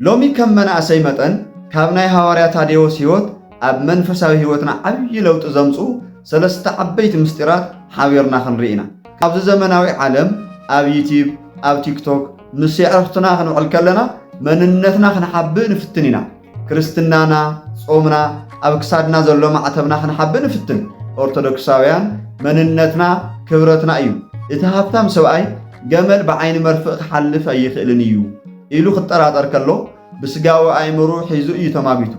ሎሚ ከም መናእሰይ መጠን ካብ ናይ ሃዋርያ ታዴዎስ ህይወት ኣብ መንፈሳዊ ህይወትና ዓብይ ለውጢ ዘምፁ ሰለስተ ዓበይቲ ምስጢራት ሓቢርና ክንርኢ ኢና። ኣብዚ ዘመናዊ ዓለም ኣብ ዩቲዩብ ኣብ ቲክቶክ ምስ ኣዕርኽትና ክንውዕል ከለና መንነትና ክንሓብእ ንፍትን ኢና። ክርስትናና ጾምና ኣብ ክሳድና ዘሎ ማዕተብና ክንሓብእ ንፍትን። ኦርቶዶክሳውያን መንነትና ክብረትና እዩ። እቲ ሃብታም ሰብኣይ ገመል ብዓይኒ መርፍእ ክሓልፍ ኣይኽእልን እዩ ኢሉ ክጠራጠር ከሎ ብስጋዊ ኣእምሮ ሒዙ እዩ ተማጊቱ።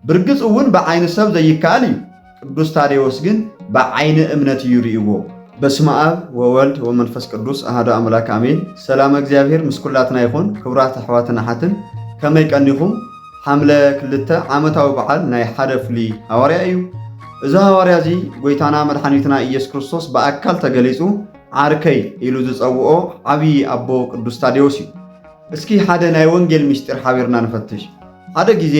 ብርግጽ እውን ብዓይኒ ሰብ ዘይከኣል እዩ። ቅዱስ ታዴዎስ ግን ብዓይኒ እምነት እዩ ርእይዎ። በስመ አብ ወወልድ ወመንፈስ ቅዱስ አሐዱ አምላክ አሜን። ሰላም እግዚአብሔር ምስ ኩላትና ይኹን። ክቡራት ኣሕዋትና ሓትን ከመይ ቀኒኹም? ሓምለ 2 ዓመታዊ በዓል ናይ ሓደ ፍሉይ ሃዋርያ እዩ። እዚ ሃዋርያ እዚ ጎይታና መድሓኒትና ኢየሱስ ክርስቶስ ብኣካል ተገሊጹ ዓርከይ ኢሉ ዝፀውኦ ዓብዪ ኣቦ ቅዱስ ታዴዎስ እዩ። እስኪ ሓደ ናይ ወንጌል ምስጢር ሓቢርና ንፈትሽ። ሓደ ግዜ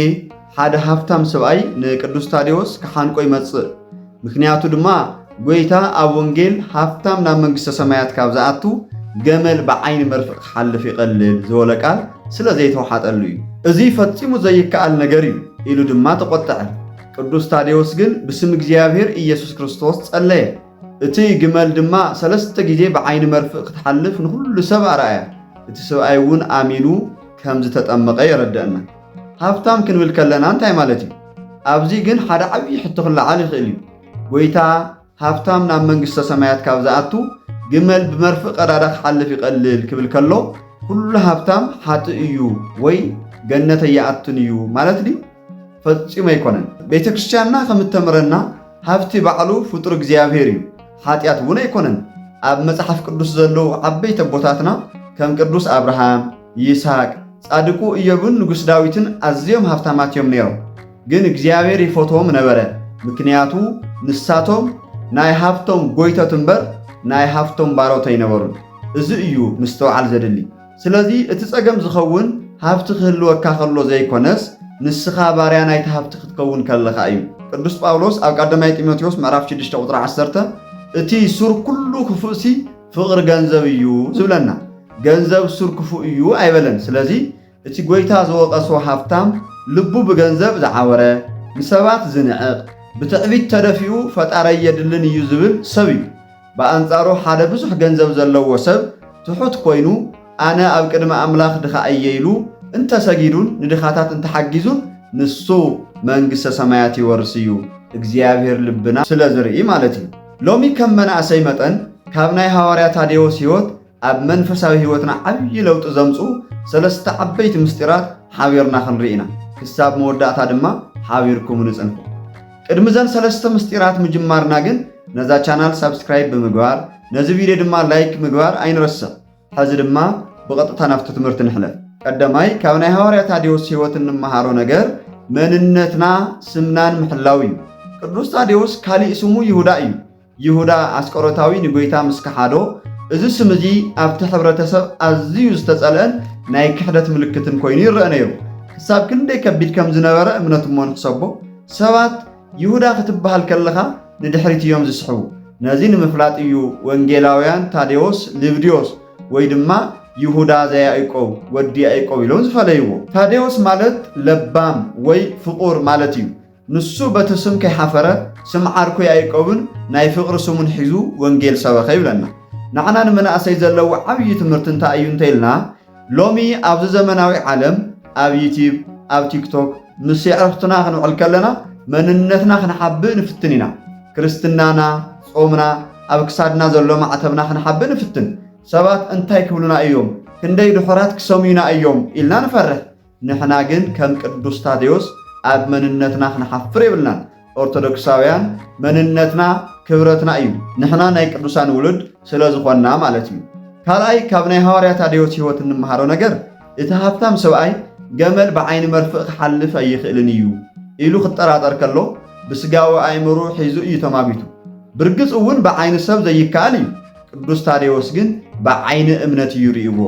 ሓደ ሃብታም ሰብኣይ ንቅዱስ ታዴዎስ ክሓንቆ ይመጽእ። ምክንያቱ ድማ ጎይታ ኣብ ወንጌል ሃብታም ናብ መንግስተ ሰማያት ካብ ዝኣቱ ገመል ብዓይኒ መርፍእ ክሓልፍ ይቐልል ዝበለ ቃል ስለ ዘይተዋሓጠሉ እዩ። እዚ ፈፂሙ ዘይከኣል ነገር እዩ ኢሉ ድማ ተቆጥዐ። ቅዱስ ታዴዎስ ግን ብስም እግዚኣብሔር ኢየሱስ ክርስቶስ ጸለየ። እቲ ግመል ድማ 3 ግዜ ብዓይኒ መርፍእ ክትሓልፍ ንኩሉ ሰብ ኣርኣያ። እቲ ሰብኣይ እውን ኣሚኑ ከም ዝተጠመቐ የረድአና። ሃብታም ክንብል ከለና እንታይ ማለት እዩ? ኣብዚ ግን ሓደ ዓብዪ ሕቶ ክለዓል ይኽእል እዩ። ጎይታ ሃብታም ናብ መንግስተ ሰማያት ካብ ዝኣቱ ግመል ብመርፍእ ቀዳዳ ክሓልፍ ይቐልል ክብል ከሎ ኩሉ ሃብታም ሓጥእ እዩ ወይ ገነት ኣይኣቱን እዩ ማለት ድዩ? ፈፂሙ ኣይኮነን። ቤተ ክርስቲያንና ከም እተምረና ሃብቲ ባዕሉ ፍጡር እግዚኣብሔር እዩ፣ ሓጢኣት እውን ኣይኮነን። ኣብ መጽሓፍ ቅዱስ ዘለዉ ዓበይቲ ኣቦታትና ከም ቅዱስ አብርሃም፣ ይስሐቅ፣ ጻድቁ ኢዮብን ንጉስ ዳዊትን ኣዝዮም ሃብታማት እዮም ነይሮም። ግን እግዚኣብሔር ይፈትዎም ነበረ። ምክንያቱ ንሳቶም ናይ ሃብቶም ጎይተት እምበር ናይ ሃብቶም ባሮት ኣይነበሩን። እዚ እዩ ምስተውዓል ዘድሊ። ስለዚ እቲ ጸገም ዝኸውን ሃብቲ ክህልወካ ከሎ ዘይኮነስ ንስኻ ባርያ ናይቲ ሃብቲ ክትከውን ከለኻ እዩ። ቅዱስ ጳውሎስ ኣብ ቀዳማይ ጢሞቴዎስ ምዕራፍ 6 ቁጥሪ 10 እቲ ሱር ኩሉ ክፉእሲ ፍቕሪ ገንዘብ እዩ ዝብለና። ገንዘብ ሱር ክፉእ እዩ ኣይበለን። ስለዚ እቲ ጎይታ ዝወቐሶ ሃብታም ልቡ ብገንዘብ ዝዓወረ ንሰባት ዝንዕቕ ብትዕቢት ተደፊኡ ፈጣሪ የድልን እዩ ዝብል ሰብ እዩ። ብኣንጻሩ ሓደ ብዙሕ ገንዘብ ዘለዎ ሰብ ትሑት ኮይኑ ኣነ ኣብ ቅድሚ ኣምላኽ ድኻ እየ ኢሉ እንተሰጊዱን ንድኻታት እንተሓጊዙን ንሱ መንግስተ ሰማያት ይወርስ እዩ። እግዚኣብሔር ልብና ስለ ዝርኢ ማለት እዩ። ሎሚ ከም መናእሰይ መጠን ካብ ናይ ሃዋርያ ታዴዎስ ህይወት ኣብ መንፈሳዊ ህይወትና ዓብዪ ለውጢ ዘምፁ ሰለስተ ዓበይቲ ምስጢራት ሓቢርና ክንርኢ ኢና። ክሳብ መወዳእታ ድማ ሓቢርኩም ንጽንሑ። ቅድሚ ዘን ሰለስተ ምስጢራት ምጅማርና ግን ነዛ ቻናል ሳብስክራይብ ብምግባር ነዚ ቪድዮ ድማ ላይክ ምግባር ኣይንረስዕ። ሕዚ ድማ ብቐጥታ ናብቲ ትምህርቲ ንሕለፍ። ቀዳማይ ካብ ናይ ሃዋርያ ታዴዎስ ህይወት እንመሃሮ ነገር መንነትና ስምናን ምሕላው እዩ። ቅዱስ ታዴዎስ ካሊእ ስሙ ይሁዳ እዩ። ይሁዳ ኣስቆሮታዊ ንጎይታ ምስ ከሓዶ እዚ ስም እዚ ኣብቲ ሕብረተሰብ ኣዝዩ ዝተጸልአን ናይ ክሕደት ምልክትን ኮይኑ ይርአ ነይሩ። ክሳብ ክንደይ ከቢድ ከም ዝነበረ እምነት እሞ ንክሰቦ ሰባት ይሁዳ ክትበሃል ከለኻ ንድሕሪት እዮም ዝስሕቡ። ነዚ ንምፍላጥ እዩ ወንጌላውያን ታዴዎስ ልብድዮስ ወይ ድማ ይሁዳ ዘያዕቆብ ወዲ ያዕቆብ ኢሎም ዝፈለይዎ። ታዴዎስ ማለት ለባም ወይ ፍቁር ማለት እዩ። ንሱ በቲ ስም ከይሓፈረ ስም ዓርኩ ያዕቆብን ናይ ፍቕሪ ስሙን ሒዙ ወንጌል ሰበኸ ይብለና። ንዓና ንመናእሰይ ዘለዎ ዓብዪ ትምህርቲ እንታይ እዩ እንተኢልና ሎሚ ኣብዚ ዘመናዊ ዓለም ኣብ ዩቲዩብ ኣብ ቲክቶክ ምስ ኣዕርኽትና ክንውዕል ከለና መንነትና ክንሓብእ ንፍትን ኢና። ክርስትናና ጾምና ኣብ ክሳድና ዘሎ ማዕተብና ክንሓብእ ንፍትን። ሰባት እንታይ ክብሉና እዮም፣ ክንደይ ድሑራት ክሰምዩና እዮም ኢልና ንፈርሕ። ንሕና ግን ከም ቅዱስ ታዴዎስ ኣብ መንነትና ክንሓፍር የብልናን። ኦርቶዶክሳውያን መንነትና ክብረትና እዩ። ንሕና ናይ ቅዱሳን ውሉድ ስለ ዝኾንና ማለት እዩ። ካልኣይ ካብ ናይ ሃዋርያ ታዴዎስ ህይወት እንመሃሮ ነገር እቲ ሃብታም ሰብኣይ ገመል ብዓይኒ መርፍእ ክሓልፍ ኣይኽእልን እዩ ኢሉ ክጠራጠር ከሎ ብስጋዊ ኣእምሮ ሒዙ እዩ ተማጊቱ። ብርግጽ እውን ብዓይኒ ሰብ ዘይከኣል እዩ። ቅዱስ ታዴዎስ ግን ብዓይኒ እምነት እዩ ርእይዎ።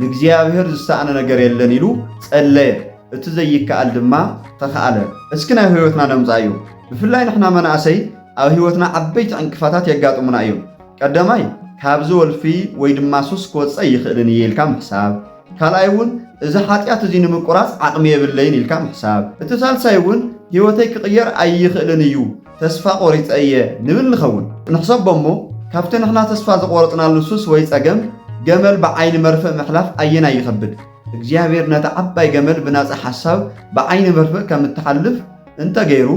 ንእግዚኣብሔር ዝሰኣነ ነገር የለን ኢሉ ጸለየ። እቲ ዘይከኣል ድማ ተኸኣለ። እስኪ ናይ ህይወትና ነምፃ እዩ። ብፍላይ ንሕና መናእሰይ ኣብ ህይወትና ዓበይቲ ዕንቅፋታት የጋጥሙና እዮም። ቀዳማይ ካብዚ ወልፊ ወይ ድማ ሱስ ክወፅእ ይኽእልን እየ ኢልካ ምሕሳብ። ካልኣይ እውን እዚ ሓጢኣት እዚ ንምቁራጽ ዓቕሚ የብለይን ኢልካ ምሕሳብ። እቲ ሳልሳይ እውን ህይወተይ ክቕየር ኣይኽእልን እዩ ተስፋ ቆሪፀ እየ ንብል ንኸውን ንሕሰቦ እሞ ካብቲ ንሕና ተስፋ ዝቆረጽናሉ ሱስ ወይ ጸገም ገመል ብዓይኒ መርፍእ ምሕላፍ ኣየና ይኸብድ። እግዚአብሔር ነቲ ዓባይ ገመል ብናጽ ሓሳብ ብዓይኒ መርፍእ ከም እትሓልፍ እንተገይሩ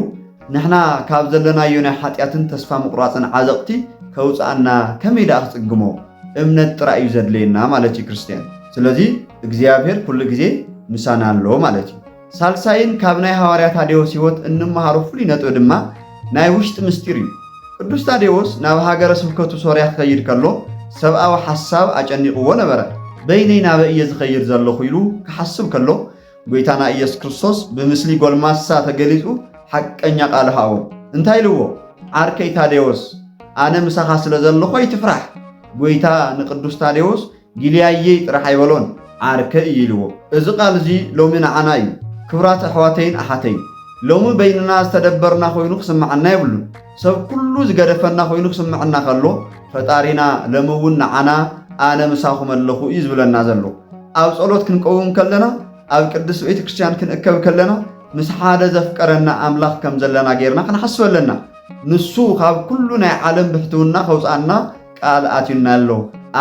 ንሕና ካብ ዘለናዮ ናይ ሓጢኣትን ተስፋ ምቁራጽን ዓዘቕቲ ከውፅኣና ከመይ ደኣ ክጽግሞ እምነት ጥራይ እዩ ዘድልየና ማለት እዩ ክርስቲያን። ስለዚ እግዚአብሔር ኩሉ ግዜ ምሳና ኣሎ ማለት እዩ። ሳልሳይን ካብ ናይ ሐዋርያ ታዴዎስ ሕይወት እንመሃሮ ፍሉይ ነጥቢ ድማ ናይ ውሽጢ ምስጢር እዩ። ቅዱስ ታዴዎስ ናብ ሃገረ ስብከቱ ሶርያ ክኸይድ ከሎ ሰብኣዊ ሓሳብ ኣጨኒቕዎ ነበረ። በይነይ ናበ እየ ዝኸይድ ዘለኹ ኢሉ ክሓስብ ከሎ ጎይታና ኢየሱስ ክርስቶስ ብምስሊ ጎልማሳ ተገሊጹ ሓቀኛ ቃል ሃቦ። እንታይ ኢልዎ? ዓርከይ ታዴዎስ ኣነ ምሳኻ ስለ ዘለኹ ኣይትፍራሕ። ጎይታ ንቅዱስ ታዴዎስ ጊልያየይ ጥራሕ ኣይበሎን ዓርከ እዩ ኢልዎ። እዚ ቃል እዚ ሎሚ ንዓና እዩ። ክብራት ኣሕዋተይን ኣሓተይን ሎሚ በይንና ዝተደበርና ኮይኑ ክስምዓና የብሉን። ሰብ ኩሉ ዝገደፈና ኮይኑ ክስምዓና ከሎ ፈጣሪና ሎሚ እውን ንዓና ኣነ ምሳኹም ኣለኹ እዩ ዝብለና ዘሎ። ኣብ ጸሎት ክንቀውም ከለና ኣብ ቅዱስ ቤተ ክርስቲያን ክንእከብ ከለና ምስ ሓደ ዘፍቀረና ኣምላኽ ከም ዘለና ጌርና ክንሓስብ ኣለና። ንሱ ካብ ኩሉ ናይ ዓለም ብሕትውና ከውፃና ቃል ኣትዩና ኣሎ።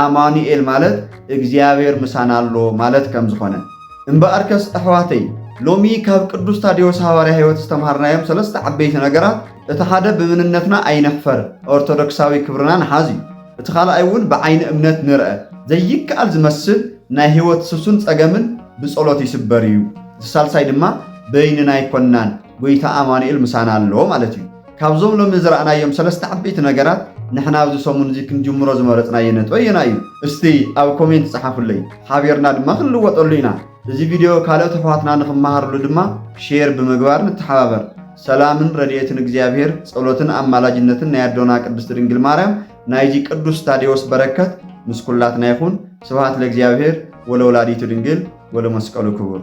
ኣማኑኤል ማለት እግዚአብሔር ምሳና ኣሎ ማለት ከም ዝኾነ እምበኣርከስ ኣሕዋተይ ሎሚ ካብ ቅዱስ ታዴዎስ ሐዋርያ ሕይወት ዝተምሃርናዮም ሰለስተ ዓበይቲ ነገራት እቲ ሓደ ብምንነትና ኣይነሕፈር ኦርቶዶክሳዊ ክብርና ንሓዝ እዩ። እቲ ካልኣይ እውን ብዓይኒ እምነት ንርአ ዘይከኣል ዝመስል ናይ ሕይወት ስሱን ጸገምን ብጸሎት ይስበር እዩ። እቲ ሳልሳይ ድማ በይንና ኣይኮናን ጎይታ ኣማኑኤል ምሳና ኣሎ ማለት እዩ። ካብዞም ሎሚ ዝረኣናዮም ሰለስተ ዓበይቲ ነገራት ንሕና ኣብዚ ሰሙን እዚ ክንጅምሮ ዝመረፅናዮ ነጥቢ ኣየና እዩ? እስቲ ኣብ ኮሜንት ጻሓፉለይ። ሓቢርና ድማ ክንልወጠሉ ኢና። እዚ ቪድዮ ካልኦት ኣሕዋትና ንኽመሃርሉ ድማ ሼር ብምግባር ንተሓባበር። ሰላምን ረድኤትን እግዚአብሔር ጸሎትን ኣማላጅነትን ናይ ኣዶና ቅድስት ድንግል ማርያም ናይዚ ቅዱስ ታዴዎስ በረከት ምስ ኩላትና ይኹን። ስብሐት ለእግዚአብሔር ወለወላዲቱ ድንግል ወለመስቀሉ ክቡር።